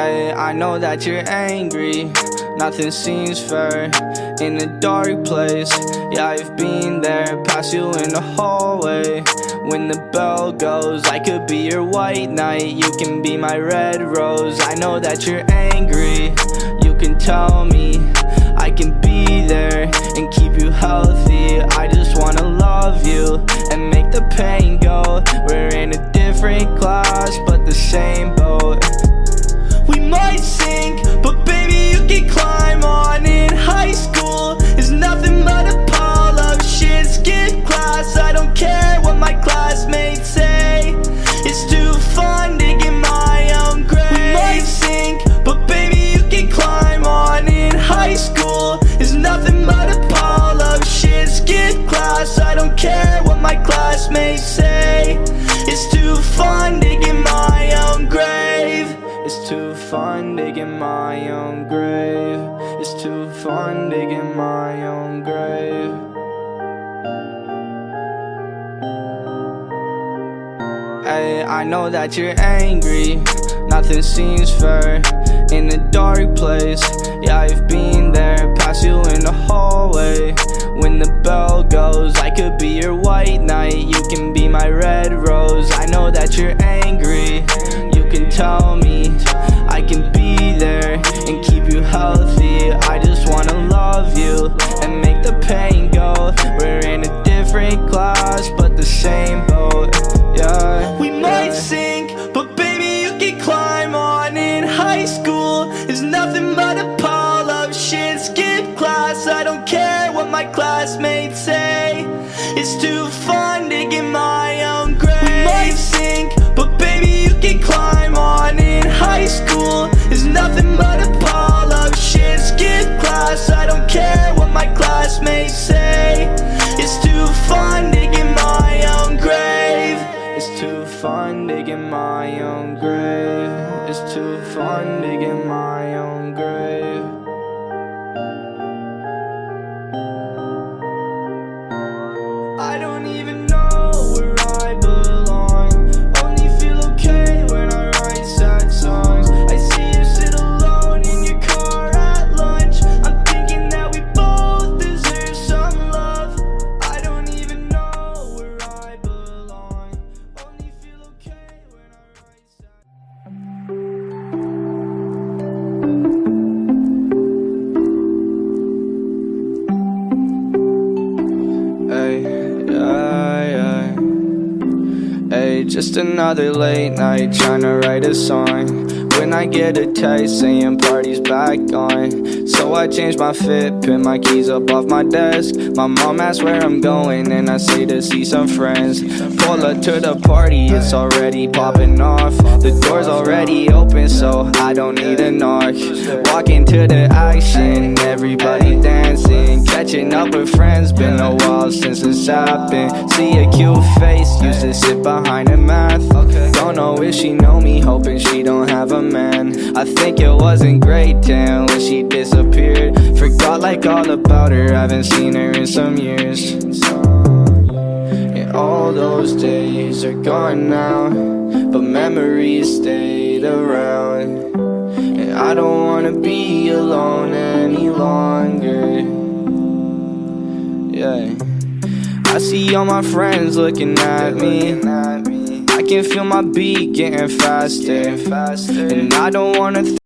Hey, I know that you're angry, nothing seems fair in a dark place. Yeah, I've been there, past you in the hallway. When the bell goes, I could be your white knight, you can be my red rose. I know that you're angry, you can tell me I can be there and keep you healthy. I just wanna love you and make the pain go. We're in a different class, but the same boat. We might sink, but baby you can climb on. In high school is nothing but a pile of shit. Skip class, I don't care what my classmates say. It's too fun digging my own grave. We might sink, but baby you can climb on. In high school is nothing but a pile of shit. Skip class, I don't care what my classmates say. It's too fun digging my own grave. It's too fun digging my own grave. It's too fun digging my own grave. Hey, I know that you're angry, nothing seems fair in a dark place. Yeah, I've been there, past you in the hallway. When the bell goes, I could be your white knight, you can be my red rose. I know that you're angry, you can tell me I can be there and keep you healthy. I just wanna love you and make the pain go. We're in a different class, but the same boat. Yeah, we might sink, but baby you can climb on. In high school is nothing but a pile of shit. Skip class, I don't care what my classmates say. It's too fun digging my own grave. We might sink, but baby you can climb on. In high school is nothing but a pile of shit. Skip class, I don't care what my classmates say. It's too fun digging my own grave. It's too fun digging my own grave. It's too fun digging my own grave. I don't even know where I belong. Only feel okay when I write sad songs. I see you sit alone in your car at lunch. I'm thinking that we both deserve some love. I don't even know where I belong. Only feel okay when I write sad. Hey, just another late night trying to write a song. When I get a text saying party's back on, so I change my fit, put my keys up off my desk. My mom asks where I'm going and I say to see some friends. Pull up to the party, it's already popping off. The door's already open, so I don't need a knock. Walk into the action, everybody dancing, catching up with friends. Been a while since it's happened. See a cute face, used to sit behind a math. Don't know if she know me, hoping she don't have a man. I think it wasn't grade 10 when she disappeared. Forgot like all about her, haven't seen her in some years. And all those days are gone now, but memories stayed around. And I don't wanna be alone any longer. Yeah, I see all my friends looking at me. I can feel my beat getting faster, and I don't wanna